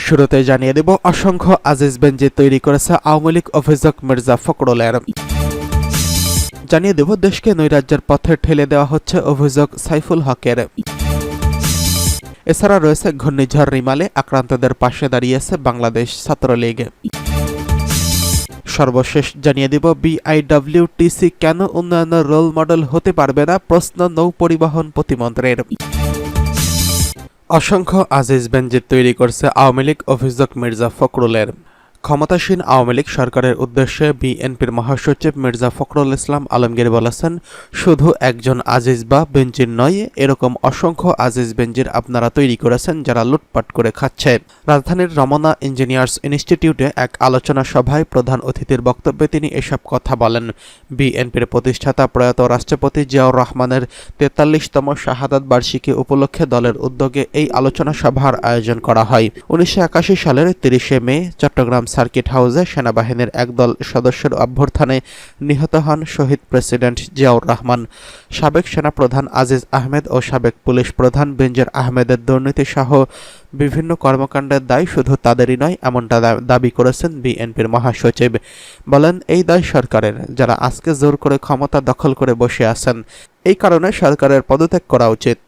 শুরুতে জানিয়ে দেব, অসংখ্য আজিজ বেঞ্জি তৈরি করেছে আওয়ামী লীগ, অভিযোগ মির্জা ফখরুলের। জানিয়ে দেব, দেশকে নৈরাজ্যের পথে ঠেলে দেওয়া হচ্ছে, অভিযোগ সাইফুল হকের। এছাড়া রয়েছে ঘূর্ণিঝড় রিমালে আক্রান্তদের পাশে দাঁড়িয়েছে বাংলাদেশ ছাত্রলীগ। সর্বশেষ জানিয়ে দিব, বিআইডব্লিউটিসি কেন উন্নয়নের রোল মডেল হতে পারবে না, প্রশ্ন নৌ পরিবহন প্রতিমন্ত্রীর। অসংখ্য আজিজ বেঞ্জি তৈরি করছে আওয়ামী লীগ, অভিযোগ মির্জা ফখরুলের। ক্ষমতাসীন আওয়ামী লীগ সরকারের উদ্দেশ্যে বিএনপির মহাসচিব মির্জা ফখরুল ইসলাম আলমগীর বলেছেন, শুধু একজন আজিজ বা বেঞ্জির নয়, এরকম অসংখ্য আজিজ বেঞ্জির আপনারা তৈরি করেছেন যারা লুটপাট করে খাচ্ছে। রাজধানীর রমনা ইঞ্জিনিয়ার্স ইনস্টিটিউটে এক আলোচনা সভায় প্রধান অতিথির বক্তব্যে তিনি এসব কথা বলেন। বিএনপির প্রতিষ্ঠাতা প্রয়াত রাষ্ট্রপতি জিয়াউর রহমানের ৪৩তম শাহাদাত বার্ষিকী উপলক্ষে দলের উদ্যোগে এই আলোচনা সভার আয়োজন করা হয়। ১৯৮১ সালের ৩০শে মে চট্টগ্রাম সার্কিট হাউসে সেনাবাহিনীর একদল সদস্যের অভ্যর্থনে নিহত হন শহীদ প্রেসিডেন্ট জিয়াউর রহমান। সাবেক সেনাপ্রধান আজিজ আহমেদ ও সাবেক পুলিশ প্রধান বেনজির আহমেদের দুর্নীতি সহ বিভিন্ন কর্মকাণ্ডের দায় শুধু তাদেরই নয়, এমনটা দাবি করেছেন বিএনপির মহাসচিব। বলেন, এই দায় সরকারের, যারা আজকে জোর করে ক্ষমতা দখল করে বসে আছেন। এই কারণে সরকারের পদত্যাগ করা উচিত।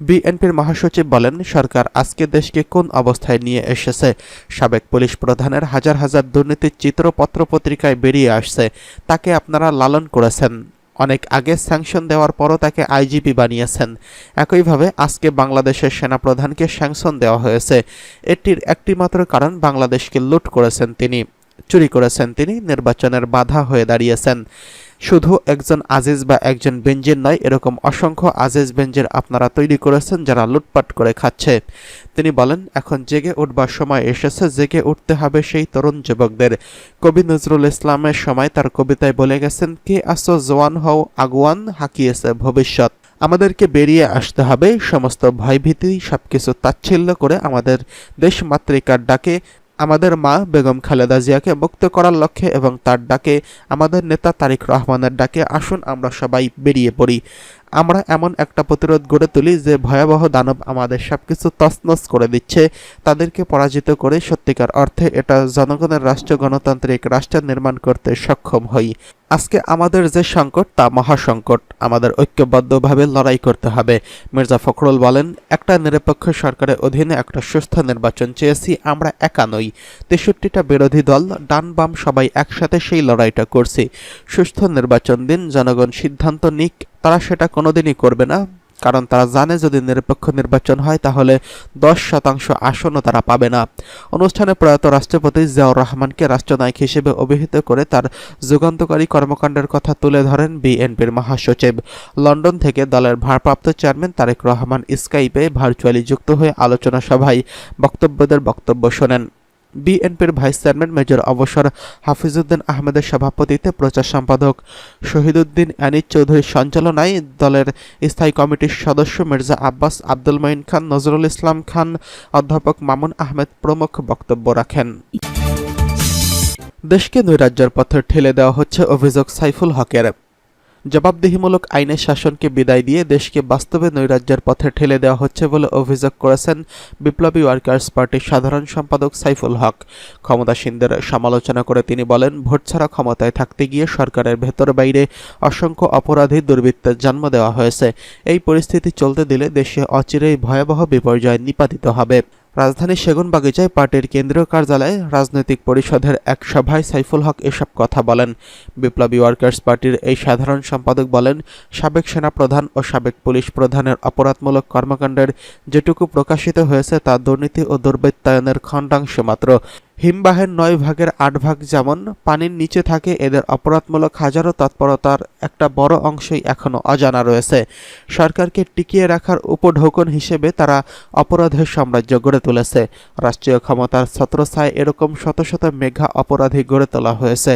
বিএনপির মহাসচিব বলেন, সরকার আজকে দেশকে কোন অবস্থায় নিয়ে এসেছে। সাবেক পুলিশ প্রধানের হাজার হাজার দুর্নীতির চিত্র পত্রপত্রিকায় বেরিয়ে আসছে। তাকে আপনারা লালন করেছেন, অনেক আগে স্যাংশন দেওয়ার পরও তাকে আইজিপি বানিয়েছেন। একইভাবে আজকে বাংলাদেশের সেনাপ্রধানকে স্যাংশন দেওয়া হয়েছে। এটির একটিমাত্র কারণ, বাংলাদেশকে লুট করেছেন তিনি, চুরি করেছেন তিনি, নির্বাচনের বাধা হয়ে দাঁড়িয়েছেন। শুধু একজন আজিজ বা একজন বেঞ্জির নয়, এরকম অসংখ্য আজিজ বেঞ্জির আপনারা তৈরি করেছেন যারা লুটপাট করে খাচ্ছে। তিনি বলেন, এখন জেগে উঠবার সময় এসেছে, জেগে উঠতে হবে সেই তরুণ যুবকদের। কবি নজরুল ইসলামের সময় তার কবিতায় বলে গেছেন, কে আসো জওয়ান হও আগুয়ান, হাকিয়েছে ভবিষ্যৎ। আমাদেরকে বেরিয়ে আসতে হবে সমস্ত ভয়ভীতি, সবকিছু তাচ্ছিল্য করে আমাদের দেশ মাতৃকার ডাকে, আমাদের মা বেগম খালেদা জিয়াকে মুক্ত করার লক্ষ্যে এবং তার ডাকে, আমাদের নেতা তারেক রহমানের ডাকে আসুন আমরা সবাই বেরিয়ে পড়ি। আমরা এমন একটা প্রতিরোধ গড়ে তুলি যে ভয়াবহ দানব আমাদের সবকিছু তছনছ করে দিচ্ছে, তাদেরকে পরাজিত করে সত্যিকার অর্থে এটা জনগণের রাষ্ট্র, গণতান্ত্রিক রাষ্ট্র নির্মাণ করতে সক্ষম হই। আজকে আমাদের যে সংকট তা মহাসংকট, আমাদের ঐক্যবদ্ধভাবে লড়াই করতে হবে। মির্জা ফখরুল বলেন, একটা নিরপেক্ষ সরকারের অধীনে একটা সুস্থ নির্বাচন চেয়েছি, আমরা একা নই। ৬৩টা বিরোধী দল, ডান বাম সবাই একসাথে সেই লড়াইটা করছি। সুস্থ নির্বাচন দিন, জনগণ সিদ্ধান্ত নিক। তারা সেটা কোনোদিনই করবে না, কারণ তারা জানে যদি নিরপেক্ষ নির্বাচন হয় তাহলে 10% আসনও তারা পাবে না। অনুষ্ঠানে প্রয়াত রাষ্ট্রপতি জিয়াউর রহমানকে রাষ্ট্রনায়ক হিসেবে অভিহিত করে তার যুগান্তকারী কর্মকাণ্ডের কথা তুলে ধরেন বিএনপির মহাসচিব। লন্ডন থেকে দলের ভারপ্রাপ্ত চেয়ারম্যান তারেক রহমান স্কাইপে ভার্চুয়ালি যুক্ত হয়ে আলোচনা সভায় বক্তব্যদের বক্তব্য শোনেন। বিএনপির ভাইস চেয়ারম্যান মেজর অবসর হাফিজউদ্দিন আহমেদের সভাপতিত্বে প্রচার সম্পাদক শহীদউদ্দিন আনিস চৌধুরীর সঞ্চালনায় দলের স্থায়ী কমিটির সদস্য মির্জা আব্বাস, আব্দুল মঈন খান, নজরুল ইসলাম খান, অধ্যাপক মামুন আহমেদ প্রমুখ বক্তব্য রাখেন। দেশকে নৈরাজ্যের পথে ঠেলে দেওয়া হচ্ছে, অভিযোগ সাইফুল হকের। জবাবদিহিমূলক আইনের শাসনকে বিদায় দিয়ে দেশকে বাস্তবে নৈরাজ্যের পথে ঠেলে দেওয়া হচ্ছে বলে অভিযোগ করেছেন বিপ্লবী ওয়ার্কার্স পার্টির সাধারণ সম্পাদক সাইফুল হক। ক্ষমতাসীনদের সমালোচনা করে তিনি বলেন, ভোট ছাড়া ক্ষমতায় থাকতে গিয়ে সরকারের ভেতর বাইরে অসংখ্য অপরাধী দুর্বৃত্তের জন্ম দেওয়া হয়েছে। এই পরিস্থিতি চলতে দিলে দেশে অচিরেই ভয়াবহ বিপর্যয় নিপাতিত হবে। রাজধানীর সেগুনবাগিচায় পার্টির কেন্দ্রীয় কার্যালয়ে রাজনৈতিক পরিষদের এক সভায় সাইফুল হক এসব কথা বলেন। বিপ্লবী ওয়ার্কার্স পার্টির এই সাধারণ সম্পাদক বলেন, সাবেক সেনাপ্রধান ও সাবেক পুলিশ প্রধানের অপরাধমূলক কর্মকাণ্ডের যেটুকু প্রকাশিত হয়েছে তা দুর্নীতি ও দুর্বৃত্তায়নের খণ্ডাংশ মাত্র। হিমবাহের 9 ভাগের 8 ভাগ যেমন পানির নিচে থাকে, এদের অপরাধমূলক হাজারো তৎপরতার একটা বড় অংশই এখনও অজানা রয়েছে। সরকারকে টিকিয়ে রাখার উপঢৌকন হিসেবে তারা অপরাধের সাম্রাজ্য গড়ে তুলেছে। রাষ্ট্রীয় ক্ষমতার ছত্রছায়ায় এরকম শত শত মেঘা অপরাধী গড়ে তোলা হয়েছে।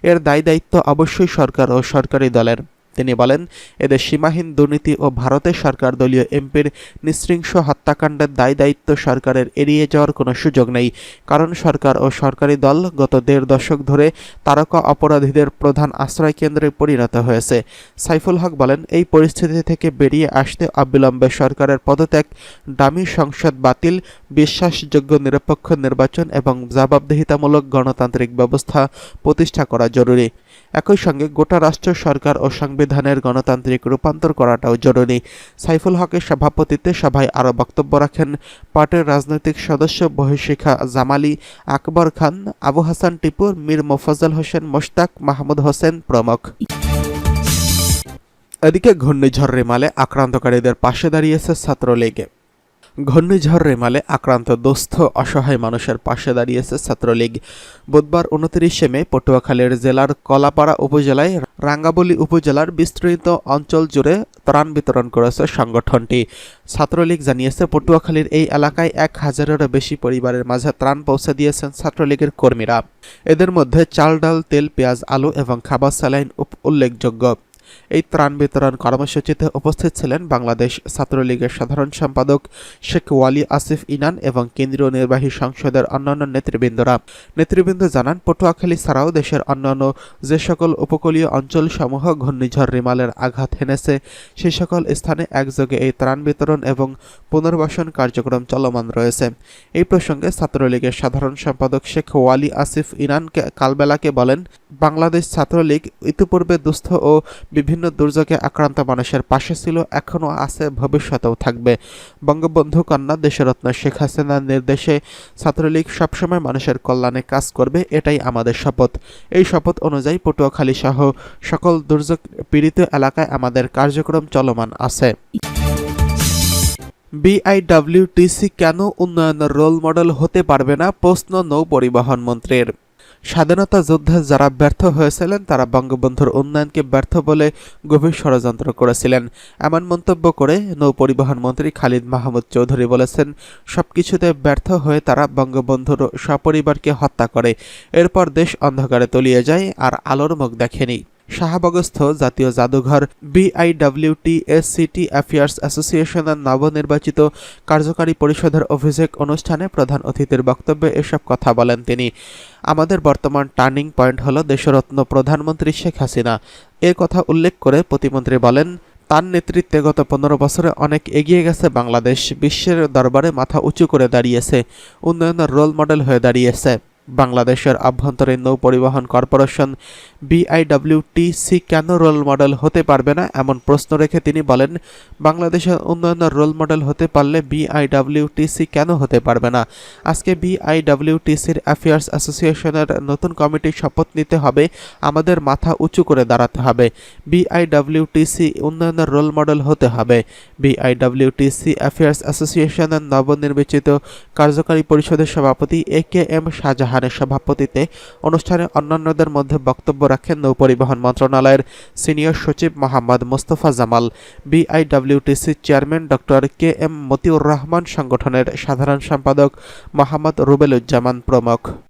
এর দায় দায়িত্ব অবশ্যই সরকার ও সরকারি দলের। তিনি বলেন, এদের সীমাহীন দুর্নীতি ও ভারতের সরকার দলীয় এমপির নৃশংস হত্যাকাণ্ডের দায়-দায়িত্ব সরকারের এড়িয়ে যাওয়ার কোনো সুযোগ নেই। কারণ সরকার ও সরকারি দল গত ১.৫ দশক ধরে তারকা অপরাধীদের প্রধান আশ্রয়কেন্দ্রে পরিণত হয়েছে। সাইফুল হক বলেন, এই পরিস্থিতি থেকে বেরিয়ে আসতে অবিলম্বে সরকারের পদত্যাগ, দামি সংসদ বাতিল, বিশ্বাসযোগ্য নিরপেক্ষ নির্বাচন এবং জবাবদিহিতামূলক গণতান্ত্রিক ব্যবস্থা প্রতিষ্ঠা করা জরুরি। একই সঙ্গে গোটা রাষ্ট্র সরকার ও সংবিধানের গণতান্ত্রিক রূপান্তর করাটাও জরুরি। সাইফুল হকের সভাপতিত্বে সভায় আরও বক্তব্য রাখেন পার্টির রাজনৈতিক সদস্য বহিঃশিখা জামালি, আকবর খান, আবু হাসান টিপু, মীর মোফাজ্জল হোসেন মোশতাক, মাহমুদ হোসেন প্রমুখ। এদিকে ঘূর্ণিঝড় রেমালে আক্রান্তকারীদের পাশে দাঁড়িয়েছে ছাত্রলীগ। ঘূর্ণিঝড় রেমালে আক্রান্ত দুস্থ অসহায় মানুষের পাশে দাঁড়িয়েছে ছাত্রলীগ। বুধবার ২৯শে মে পটুয়াখালীর জেলার কলাপাড়া উপজেলায় রাঙ্গাবলী উপজেলার বিস্তৃত অঞ্চল জুড়ে ত্রাণ বিতরণ করেছে সংগঠনটি। ছাত্রলীগ জানিয়েছে, পটুয়াখালীর এই এলাকায় ১,০০০-এরও বেশি পরিবারের মাঝে ত্রাণ পৌঁছে দিয়েছেন ছাত্রলীগের কর্মীরা। এদের মধ্যে চাল, ডাল, তেল, পেঁয়াজ, আলু এবং খাবার স্যালাইন উল্লেখযোগ্য। এই ত্রাণ বিতরণ কর্মসূচিতে উপস্থিত ছিলেন বাংলাদেশ ছাত্রলীগের সাধারণ সম্পাদক শেখ ওয়ালি আসিফ ইনান এবং কেন্দ্রীয় নির্বাহী সংসদের অন্যান্য নেতৃবৃন্দরা। নেতৃবৃন্দ জানান, পটুয়াখালী ছাড়াও দেশের অন্যান্য যে সকল উপকূলীয় অঞ্চলসমূহ ঘূর্ণিঝড় রেমালের আঘাত হেনেছে, সেই সকল স্থানে একযোগে এই ত্রাণ বিতরণ এবং পুনর্বাসন কার্যক্রম চলমান রয়েছে। এই প্রসঙ্গে ছাত্রলীগের সাধারণ সম্পাদক শেখ ওয়ালি আসিফ ইনান কালবেলাকে বলেন, বাংলাদেশ ছাত্রলীগ ইতিপূর্বে দুস্থ ও বিভিন্ন দুর্যোগে আক্রান্ত মানুষের পাশে ছিল, এখনও আছে, ভবিষ্যতেও থাকবে। বঙ্গবন্ধু কন্যা দেশরত্ন শেখ হাসিনার নির্দেশে ছাত্রলীগ সবসময় মানুষের কল্যাণে কাজ করবে, এটাই আমাদের শপথ। এই শপথ অনুযায়ী পটুয়াখালী সহ সকল দুর্যোগ পীড়িত এলাকায় আমাদের কার্যক্রম চলমান আছে। বিআইডব্লিউটিসি কেন উন্নয়নের রোল মডেল হতে পারবে না, প্রশ্ন নৌ পরিবহন মন্ত্রীর। স্বাধীনতা যুদ্ধে যারা ব্যর্থ হয়েছিলেন তারা বঙ্গবন্ধুর উন্নয়নকে ব্যর্থ বলে গভীর ষড়যন্ত্র করেছিলেন, এমন মন্তব্য করে নৌ পরিবহন মন্ত্রী খালিদ মাহমুদ চৌধুরী বলেছেন, সবকিছুতে ব্যর্থ হয়ে তারা বঙ্গবন্ধুর সপরিবারকে হত্যা করে, এরপর দেশ অন্ধকারে তলিয়ে যায়, আর আলোর মুখ দেখেনি। শাহবাগস্থ জাতীয় জাদুঘর বিআইডব্লিউটিএসিটি অ্যাফেয়ার্স অ্যাসোসিয়েশনের নবনির্বাচিত কার্যকারী পরিষদের অভিষেক অনুষ্ঠানে প্রধান অতিথির বক্তব্যে এসব কথা বলেন তিনি। আমাদের বর্তমান টার্নিং পয়েন্ট হলো দেশরত্ন প্রধানমন্ত্রী শেখ হাসিনা। এর কথা উল্লেখ করে প্রতিমন্ত্রী বলেন, তার নেতৃত্বে গত ১৫ বছরে অনেক এগিয়ে গেছে বাংলাদেশ, বিশ্বের দরবারে মাথা উঁচু করে দাঁড়িয়েছে, উন্নয়নের রোল মডেল হয়ে দাঁড়িয়েছে। বাংলাদেশের আভ্যন্তরীণ নৌ পরিবহন কর্পোরেশন বিআইডব্লিউটিসি কেন রোল মডেল হতে পারবে না, এমন প্রশ্ন রেখে তিনি বলেন, বাংলাদেশের উন্নয়নের রোল মডেল হতে পারলে বিআইডব্লিউটিসি কেন হতে পারবে না। আজকে বিআইডব্লিউটিসির অ্যাফেয়ার্স অ্যাসোসিয়েশনের নতুন কমিটির শপথ নিতে হবে, আমাদের মাথা উঁচু করে দাঁড়াতে হবে। বিআইডব্লিউটিসি উন্নয়নের রোল মডেল হতে হবে। বিআইডব্লিউটিসি অ্যাফেয়ার্স অ্যাসোসিয়েশনের নবনির্বাচিত কার্যকারী পরিষদের সভাপতি এ.কে.এম. শাহজাহানের সভাপতিত্বে অনুষ্ঠানে অন্যান্যদের মধ্যে বক্তব্য রাখেন নৌপরিবহন মন্ত্রণালয়ের সিনিয়র সচিব Mohammad Mostafa Jamal, BIWTC chairman doctor K M. Motiur Rahman, সংগঠনের সাধারণ সম্পাদক মোহাম্মদ রুবেলুজ্জামান প্রমুখ।